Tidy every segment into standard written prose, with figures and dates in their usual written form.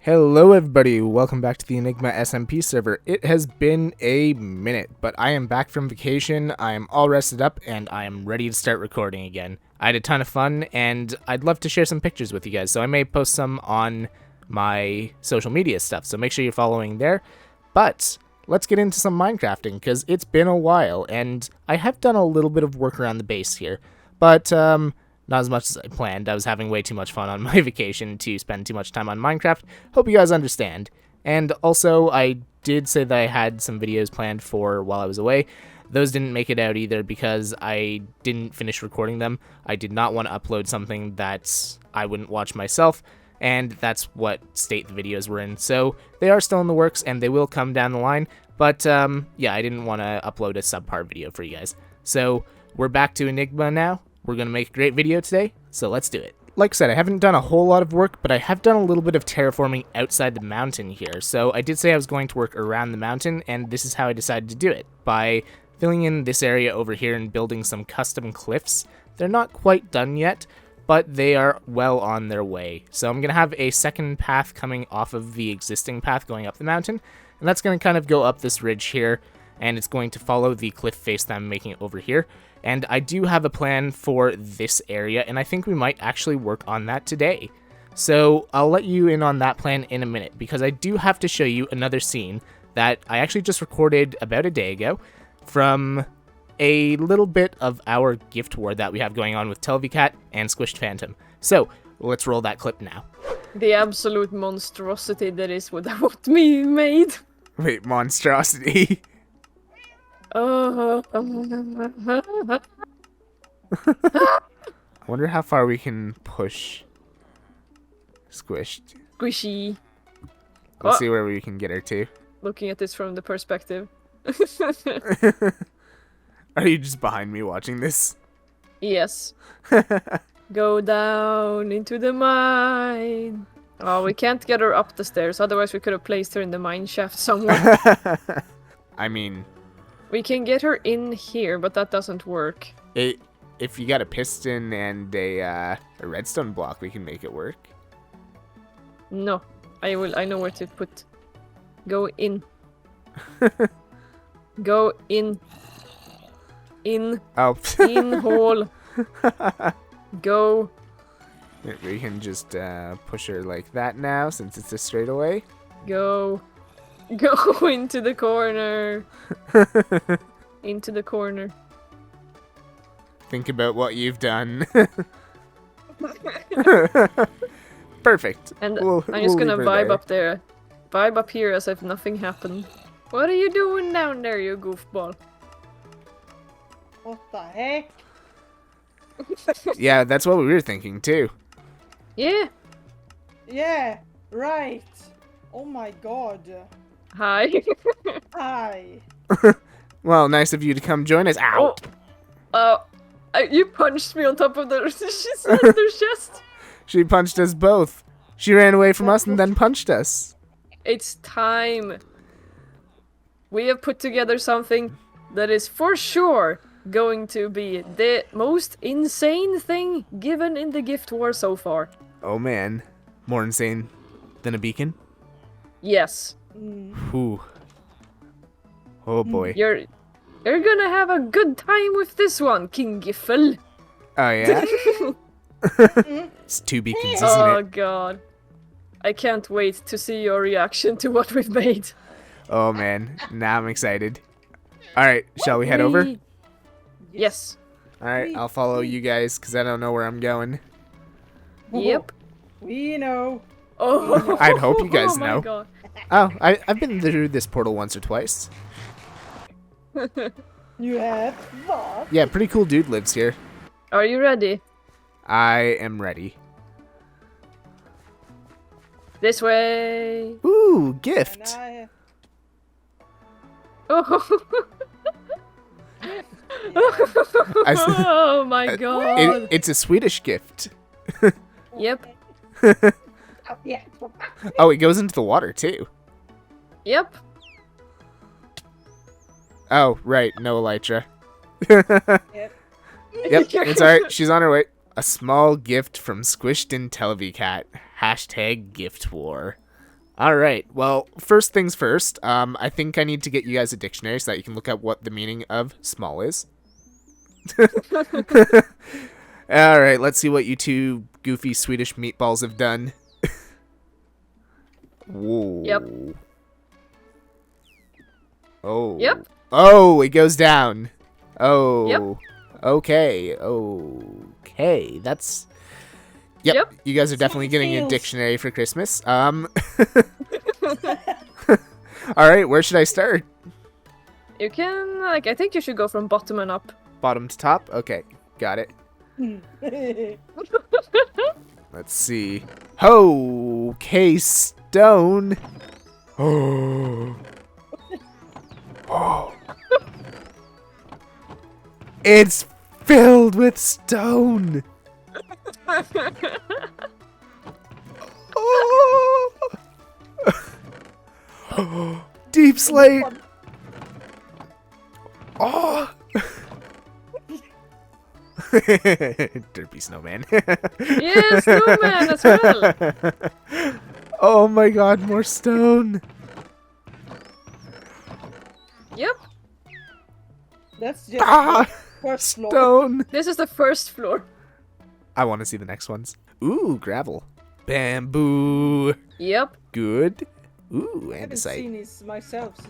Hello everybody, welcome back to the Enigma SMP server. It has been a minute, but I am back from vacation, I am all rested up, and I am ready to start recording again. I had a ton of fun, and I'd love to share some pictures with you guys, so I may post some on my social media stuff, so make sure you're following there. But let's get into some Minecrafting, because it's been a while, and I have done a little bit of work around the base here, but not as much as I planned. I was having way too much fun on my vacation to spend too much time on Minecraft. Hope you guys understand. And also, I did say that I had some videos planned for while I was away. Those didn't make it out either because I didn't finish recording them. I did not want to upload something that I wouldn't watch myself, and that's what state the videos were in. So they are still in the works, and they will come down the line. But yeah, I didn't want to upload a subpar video for you guys. So we're back to Enigma now. We're going to make a great video today, so let's do it. Like I said, I haven't done a whole lot of work, but I have done a little bit of terraforming outside the mountain here. So I did say I was going to work around the mountain, and this is how I decided to do it. By filling in this area over here and building some custom cliffs. They're not quite done yet, but they are well on their way. So I'm going to have a second path coming off of the existing path going up the mountain, and that's going to kind of go up this ridge here, and it's going to follow the cliff face that I'm making over here. And I do have a plan for this area, and I think we might actually work on that today. So I'll let you in on that plan in a minute, because I do have to show you another scene that I actually just recorded about a day ago from a little bit of our gift war that we have going on with Televicat and SquishedFantom. So let's roll that clip now. The absolute monstrosity that is what we made. Wait, monstrosity? I wonder how far we can push Squished. Squishy. We'll see where we can get her to. Looking at this from the perspective. Are you just behind me watching this? Yes. Go down into the mine. Oh, we can't get her up the stairs, otherwise we could have placed her in the mine shaft somewhere. I mean, we can get her in here, but that doesn't work. If you got a piston and a redstone block, we can make it work. No, I know where to put. Go in. Go in. In. Oh. In hole. Go. We can just push her like that now, since it's a straightaway. Go. Go into the corner. Into the corner. Think about what you've done. Perfect. And I'm just gonna vibe up there. Vibe up here as if nothing happened. What are you doing down there, you goofball? What the heck? Yeah, that's what we were thinking too. Yeah. Yeah, right. Oh my god. Hi. Hi. Well, nice of you to come join us. Ow! You punched me on top of the chest. She punched us both. She ran away from us and then punched us. It's time. We have put together something that is for sure going to be the most insane thing given in the gift war so far. Oh man. More insane than a beacon? Yes. Whew. Oh boy. You're gonna have a good time with this one, Kingelffe. Oh yeah? It's two beacons, isn't Oh it? god. I can't wait to see your reaction to what we've made. Oh man. Now I'm excited. Alright, shall we head over? Yes. Alright, I'll follow you guys because I don't know where I'm going. Yep. We know. Oh. I'd hope you guys know. Oh my god. Oh, I've been through this portal once or twice. You have what? Yeah, pretty cool dude lives here. Are you ready? I am ready. This way. Ooh, gift. And Oh. Oh my god. It's a Swedish gift. Yep. yeah. Oh, it goes into the water too. Yep. Oh, right. No Elytra. Yep. Yep, it's alright. She's on her way. A small gift from Squished and Televicat. Hashtag gift war. All right. Well, first things first. I think I need to get you guys a dictionary so that you can look up what the meaning of small is. All right. Let's see what you two goofy Swedish meatballs have done. Whoa. Yep. Oh. Yep. Oh, it goes down. Oh. Yep. Okay. Okay. That's. Yep. You guys are definitely getting a dictionary for Christmas. All right. Where should I start? You can, like, I think you should go from bottom and up. Bottom to top? Okay. Got it. Let's see. Okay, stone. Oh. Oh. It's filled with stone. Oh. Deep slate. Oh. Derpy snowman. Yeah, snowman as well. Oh my god, more stone. Yep. That's just first floor. Stone. This is the first floor. I want to see the next ones. Ooh, gravel. Bamboo. Yep. Good. Ooh, I haven't andesite. seen this myself, so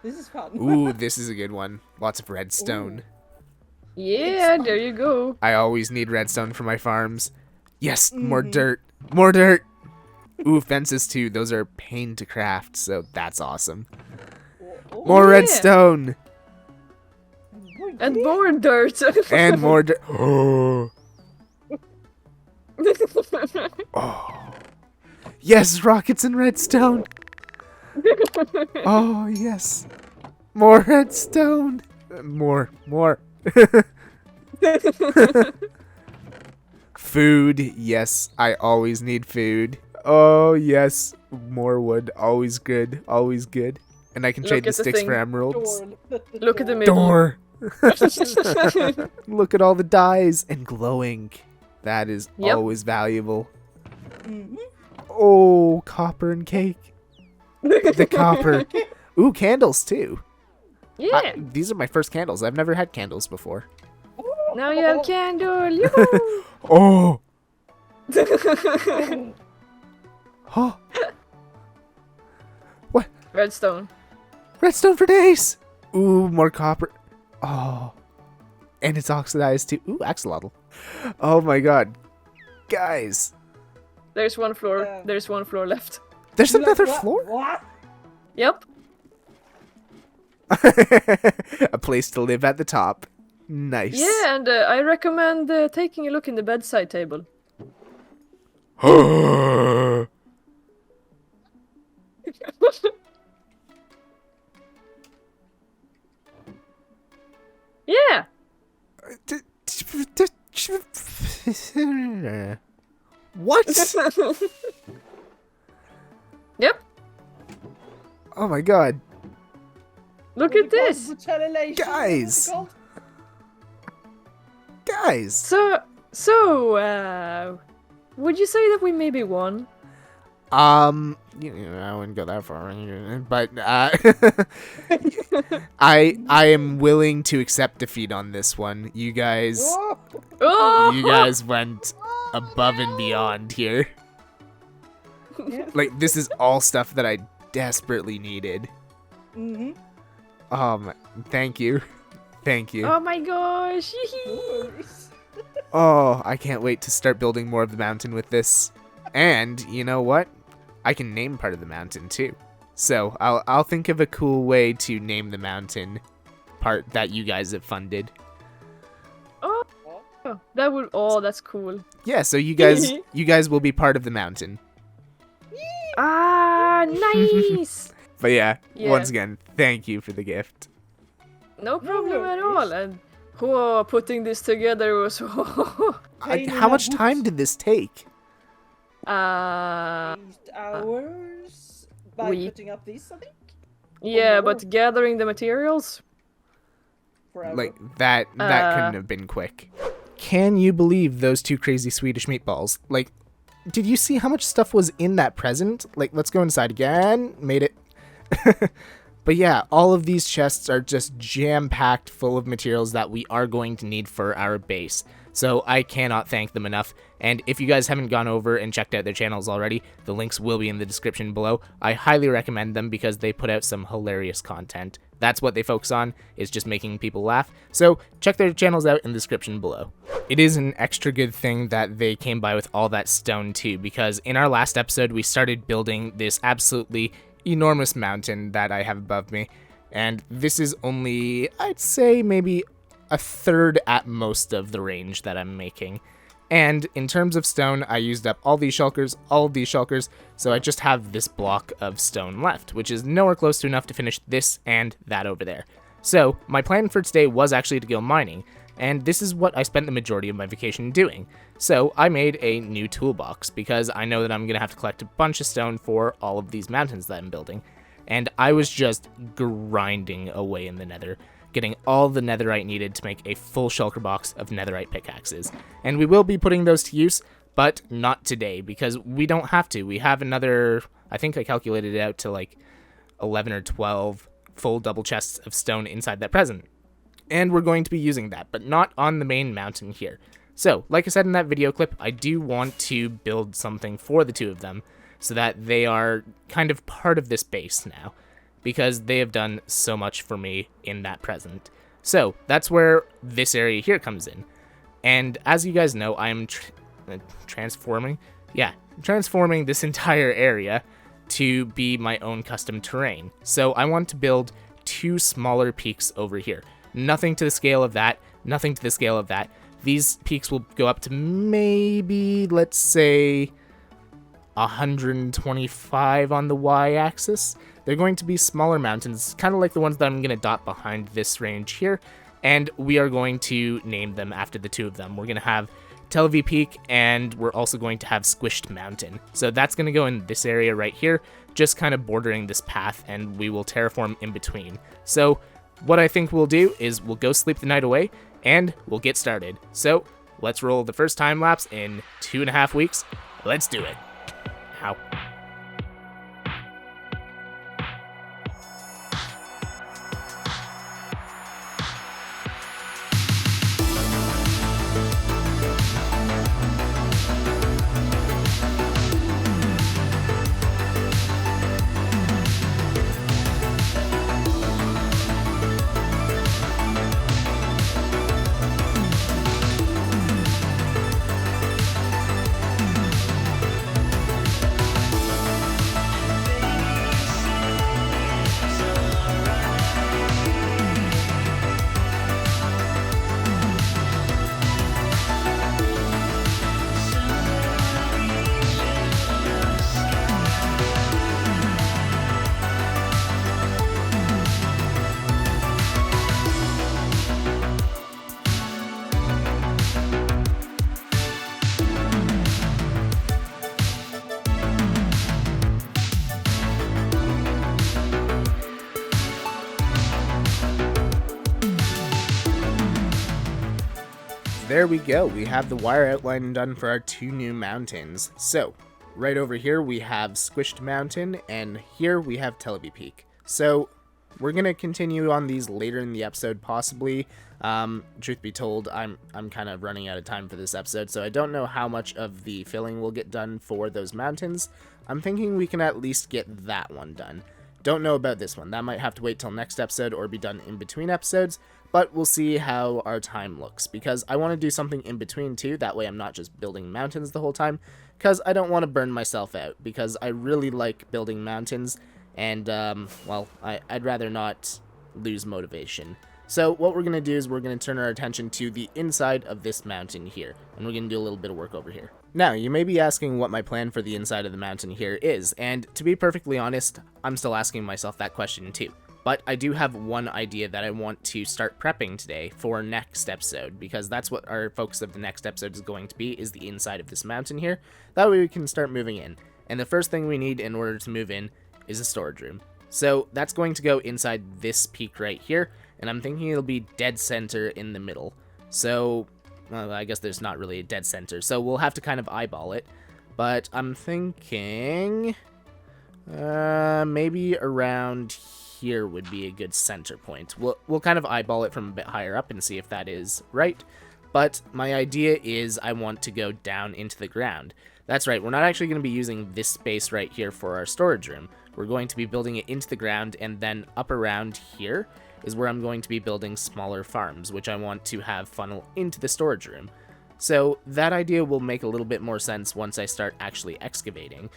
this is fun. Ooh, this is a good one. Lots of redstone. Yeah, there you go. I always need redstone for my farms. Yes, more dirt. More dirt. Ooh, fences too. Those are a pain to craft, so that's awesome. More Yeah. redstone. And more dirt. And more dirt. Oh. Oh. Yes, rockets and redstone. Oh, yes. More redstone. More. Food. Yes, I always need food. Oh, yes. More wood. Always good. Always good. And I can trade Look the at the sticks thing. for emeralds. Look at the middle. Door. Look at all the dyes and glowing. That is Yep. always valuable. Oh, copper and cake. The copper. Ooh, candles too. Yeah. These are my first candles. I've never had candles before. Now you have candle. Yoo-hoo. Oh. Oh. What? Redstone. Redstone for days. Ooh, more copper. Oh. And it's oxidized too. Ooh, axolotl. Oh my god. Guys. There's one floor. Yeah. There's one floor left. There's another floor? What? Yep. A place to live at the top. Nice. Yeah, and I recommend taking a look in the bedside table. Yeah. What? Yep. Oh my god. Look at this. Guys. Guys. So, would you say that we maybe won? You know, I wouldn't go that far, but I am willing to accept defeat on this one. You guys Oh! went above and beyond here. Like, this is all stuff that I desperately needed. Thank you. Thank you. Oh my gosh! Oh, I can't wait to start building more of the mountain with this. And, you know what? I can name part of the mountain, too. So, I'll think of a cool way to name the mountain part that you guys have funded. Oh, that would. Oh, that's cool. Yeah, so you guys will be part of the mountain. Ah, nice. But yeah, Yeah. once again, thank you for the gift. No problem at all. And putting this together was. How much time did this take? 8 hours by putting up these, I think. Yeah, more. but gathering the materials. Forever. Like, that couldn't have been quick. Can you believe those two crazy Swedish meatballs? Like, did you see how much stuff was in that present? Like, let's go inside again. Made it. But yeah, all of these chests are just jam-packed full of materials that we are going to need for our base. So I cannot thank them enough. And if you guys haven't gone over and checked out their channels already, the links will be in the description below. I highly recommend them because they put out some hilarious content. That's what they focus on, is just making people laugh. So check their channels out in the description below. It is an extra good thing that they came by with all that stone too, because in our last episode, we started building this absolutely enormous mountain that I have above me, and this is only, I'd say, maybe a third at most of the range that I'm making. And in terms of stone, I used up all of these shulkers, so I just have this block of stone left, which is nowhere close to enough to finish this and that over there. So my plan for today was actually to go mining, and this is what I spent the majority of my vacation doing. So I made a new toolbox because I know that I'm going to have to collect a bunch of stone for all of these mountains that I'm building. And I was just grinding away in the nether, getting all the netherite needed to make a full shulker box of netherite pickaxes. And we will be putting those to use, but not today because we don't have to. We have another, I think I calculated it out to like 11 or 12 full double chests of stone inside that present. And we're going to be using that, but not on the main mountain here. So, like I said in that video clip, I do want to build something for the two of them so that they are kind of part of this base now, because they have done so much for me in that present. So, that's where this area here comes in. And as you guys know, I am transforming this entire area to be my own custom terrain. So, I want to build 2 smaller peaks over here. Nothing to the scale of that, nothing to the scale of that. These peaks will go up to maybe, let's say, 125 on the y-axis. They're going to be smaller mountains, kind of like the ones that I'm going to dot behind this range here, and we are going to name them after the two of them. We're going to have Televicat Peak, and we're also going to have Squished Mountain. So that's going to go in this area right here, just kind of bordering this path, and we will terraform in between. So what I think we'll do is we'll go sleep the night away, and we'll get started. So let's roll the first time lapse in 2.5 weeks. Let's do it. Ow. There we go, we have the wire outline done for our 2 new mountains. So, right over here we have Squished Mountain, and here we have Televicat Peak. So, we're going to continue on these later in the episode, possibly. Truth be told, I'm kind of running out of time for this episode, so I don't know how much of the filling will get done for those mountains. I'm thinking we can at least get that one done. Don't know about this one. That might have to wait till next episode or be done in between episodes, but we'll see how our time looks, because I want to do something in between too. That way I'm not just building mountains the whole time, because I don't want to burn myself out, because I really like building mountains, and, well, I'd rather not lose motivation. So what we're going to do is we're going to turn our attention to the inside of this mountain here, and we're going to do a little bit of work over here. Now, you may be asking what my plan for the inside of the mountain here is, and to be perfectly honest, I'm still asking myself that question too. But I do have one idea that I want to start prepping today for next episode, because that's what our focus of the next episode is going to be, is the inside of this mountain here. That way we can start moving in. And the first thing we need in order to move in is a storage room. So that's going to go inside this peak right here, and I'm thinking it'll be dead center in the middle. So, well, I guess there's not really a dead center, so we'll have to kind of eyeball it. but I'm thinking maybe around here would be a good center point. We'll kind of eyeball it from a bit higher up and see if that is right. But my idea is I want to go down into the ground. That's right, we're not actually going to be using this space right here for our storage room. We're going to be building it into the ground, and then up around here is where I'm going to be building smaller farms, which I want to have funnel into the storage room. So that idea will make a little bit more sense once I start actually excavating.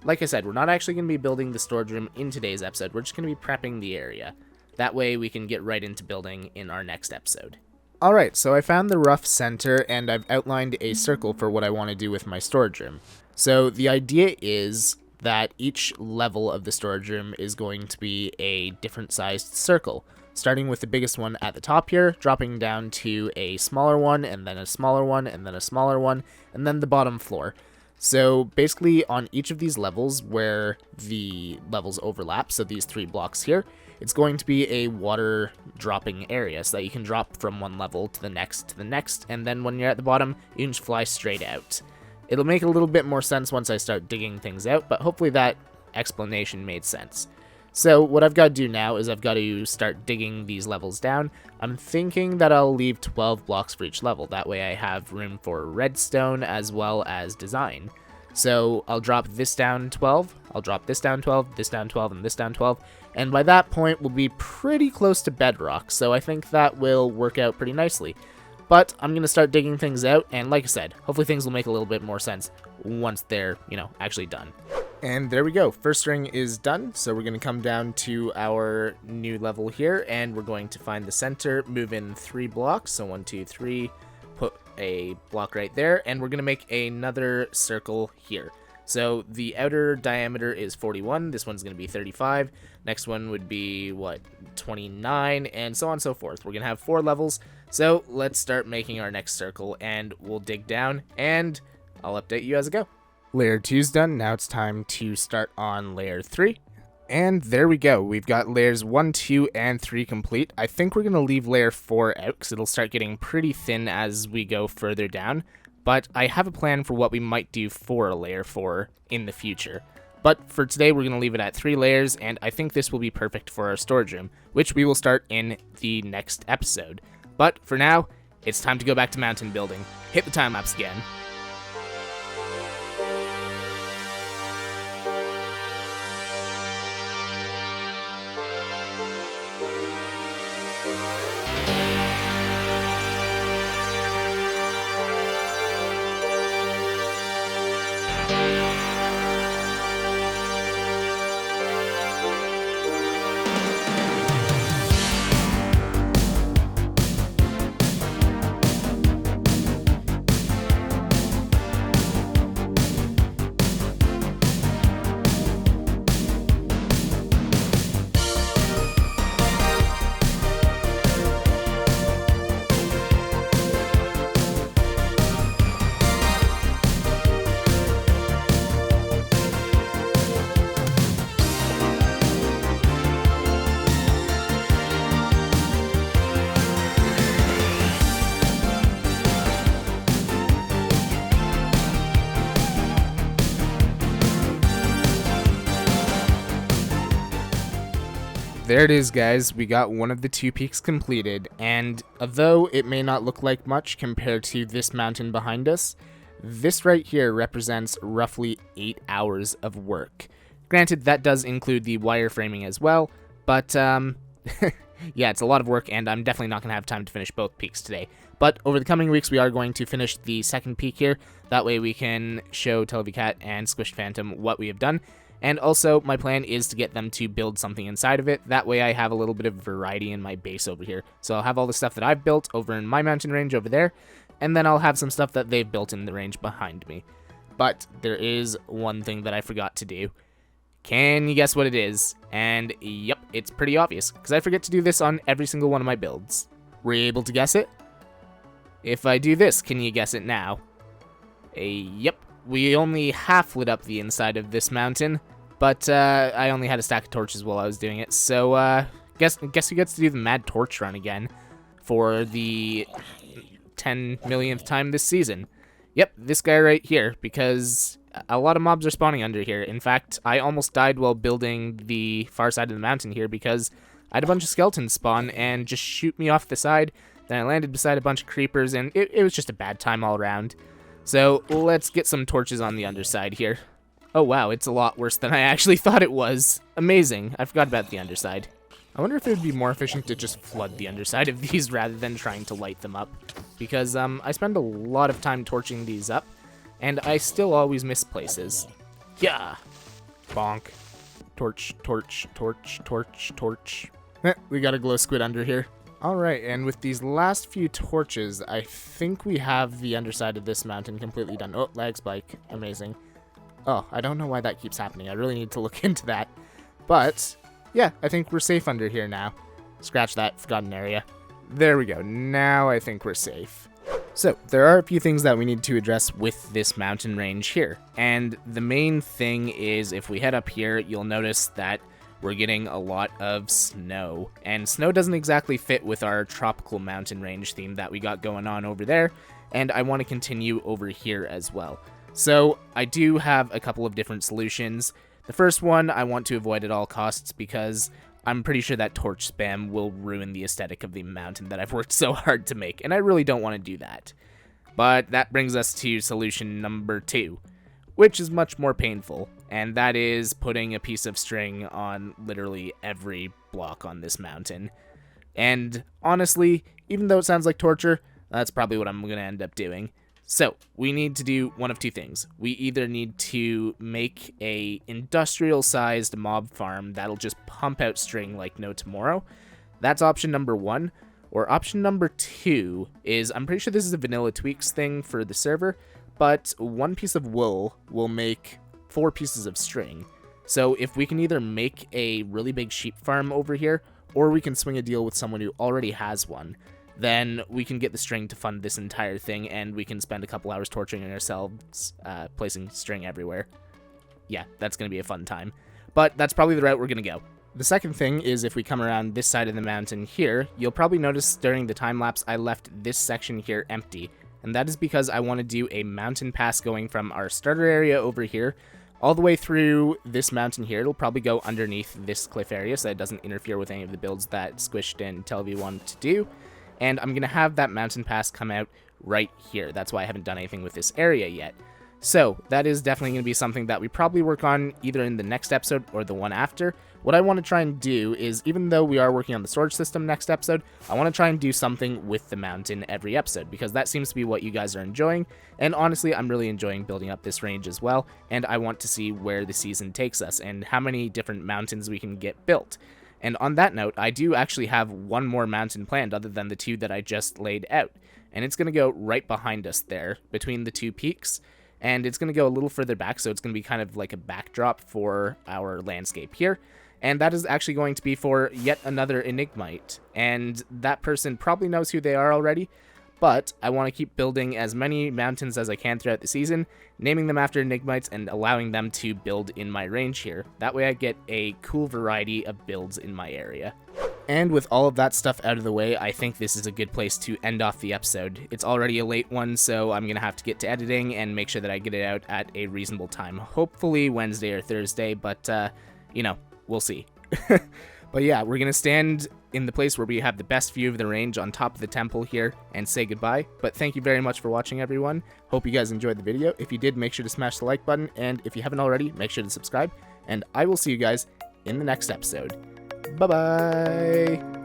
Like I said, we're not actually going to be building the storage room in today's episode, we're just going to be prepping the area. That way we can get right into building in our next episode. Alright, so I found the rough center, and I've outlined a circle for what I want to do with my storage room. So the idea is that each level of the storage room is going to be a different sized circle, starting with the biggest one at the top here, dropping down to a smaller one, and then a smaller one, and then a smaller one, and then the bottom floor. So basically on each of these levels where the levels overlap, so these 3 blocks here, it's going to be a water dropping area so that you can drop from one level to the next, and then when you're at the bottom, you can just fly straight out. It'll make a little bit more sense once I start digging things out, but hopefully that explanation made sense. So what I've got to do now is I've got to start digging these levels down. I'm thinking that I'll leave 12 blocks for each level. That way I have room for redstone as well as design. So I'll drop this down 12, I'll drop this down 12, this down 12, and this down 12. And by that point, we'll be pretty close to bedrock. So I think that will work out pretty nicely. But I'm going to start digging things out. And like I said, hopefully things will make a little bit more sense once they're, actually done. And there we go. First ring is done. So we're going to come down to our new level here. And we're going to find the center, move in 3 blocks. So 1, 2, 3, put a block right there. And we're going to make another circle here. So the outer diameter is 41. This one's going to be 35. Next one would be, 29, and so on and so forth. We're going to have 4 levels. So let's start making our next circle, and we'll dig down, and I'll update you as I go. Layer 2's done. Now it's time to start on layer 3. And there we go. We've got layers 1, 2, and 3 complete. I think we're going to leave layer 4 out because it'll start getting pretty thin as we go further down. But I have a plan for what we might do for layer 4 in the future. But for today, we're going to leave it at 3 layers, and I think this will be perfect for our storage room, which we will start in the next episode. But for now, it's time to go back to mountain building. Hit the time lapse again. There it is, guys. We got one of the 2 peaks completed, and although it may not look like much compared to this mountain behind us, this right here represents roughly 8 hours of work. Granted, that does include the wireframing as well, but yeah, it's a lot of work, and I'm definitely not going to have time to finish both peaks today. But over the coming weeks, we are going to finish the second peak here. That way we can show Televicat and SquishedFantom what we have done. And also, my plan is to get them to build something inside of it. That way I have a little bit of variety in my base over here. So I'll have all the stuff that I've built over in my mountain range over there, and then I'll have some stuff that they've built in the range behind me. But there is one thing that I forgot to do. Can you guess what it is? And yep, it's pretty obvious, because I forget to do this on every single one of my builds. Were you able to guess it? If I do this, can you guess it now? Yep, we only half lit up the inside of this mountain. But I only had a stack of torches while I was doing it, so guess who gets to do the mad torch run again for the 10 millionth time this season? Yep, this guy right here, because a lot of mobs are spawning under here. In fact, I almost died while building the far side of the mountain here because I had a bunch of skeletons spawn and just shoot me off the side. Then I landed beside a bunch of creepers, and it was just a bad time all around. So let's get some torches on the underside here. Oh wow, it's a lot worse than I actually thought it was. Amazing. I forgot about the underside. I wonder if it would be more efficient to just flood the underside of these rather than trying to light them up. Because I spend a lot of time torching these up, and I still always miss places. Yeah. Bonk. Torch, torch, torch, torch, torch. We got a glow squid under here. Alright, and with these last few torches, I think we have the underside of this mountain completely done. Oh, lag spike. Amazing. Oh, I don't know why that keeps happening. I really need to look into that. But, yeah, I think we're safe under here now. Scratch that forgotten area. There we go. Now I think we're safe. So, there are a few things that we need to address with this mountain range here. And the main thing is, if we head up here, you'll notice that we're getting a lot of snow. And snow doesn't exactly fit with our tropical mountain range theme that we got going on over there. And I want to continue over here as well. So, I do have a couple of different solutions. The first one I want to avoid at all costs because I'm pretty sure that torch spam will ruin the aesthetic of the mountain that I've worked so hard to make, and I really don't want to do that. But that brings us to solution number 2, which is much more painful, and that is putting a piece of string on literally every block on this mountain. And honestly, even though it sounds like torture, that's probably what I'm going to end up doing. So, we need to do one of two things. We either need to make a industrial-sized mob farm that'll just pump out string like no tomorrow. That's option number 1. Or option number 2 is, I'm pretty sure this is a vanilla tweaks thing for the server, but 1 piece of wool will make 4 pieces of string. So, if we can either make a really big sheep farm over here, or we can swing a deal with someone who already has one, then we can get the string to fund this entire thing, and we can spend a couple hours torturing ourselves, placing string everywhere. Yeah, that's going to be a fun time. But that's probably the route we're going to go. The second thing is if we come around this side of the mountain here, you'll probably notice during the time lapse I left this section here empty. And that is because I want to do a mountain pass going from our starter area over here all the way through this mountain here. It'll probably go underneath this cliff area so that it doesn't interfere with any of the builds that Squished and Televicat want to do. And I'm going to have that mountain pass come out right here. That's why I haven't done anything with this area yet. So, that is definitely going to be something that we probably work on either in the next episode or the one after. What I want to try and do is, even though we are working on the storage system next episode, I want to try and do something with the mountain every episode, because that seems to be what you guys are enjoying. And honestly, I'm really enjoying building up this range as well, and I want to see where the season takes us and how many different mountains we can get built. And on that note, I do actually have one more mountain planned other than the 2 that I just laid out. And it's going to go right behind us there, between the 2 peaks. And it's going to go a little further back, so it's going to be kind of like a backdrop for our landscape here. And that is actually going to be for yet another Enigmite. And that person probably knows who they are already. But I want to keep building as many mountains as I can throughout the season, naming them after Enigmites and allowing them to build in my range here. That way I get a cool variety of builds in my area. And with all of that stuff out of the way, I think this is a good place to end off the episode. It's already a late one, so I'm going to have to get to editing and make sure that I get it out at a reasonable time. Hopefully Wednesday or Thursday, but, you know, we'll see. But yeah, we're going to stand in the place where we have the best view of the range on top of the temple here and say goodbye. But thank you very much for watching, everyone. Hope you guys enjoyed the video. If you did, make sure to smash the like button. And if you haven't already, make sure to subscribe. And I will see you guys in the next episode. Bye-bye.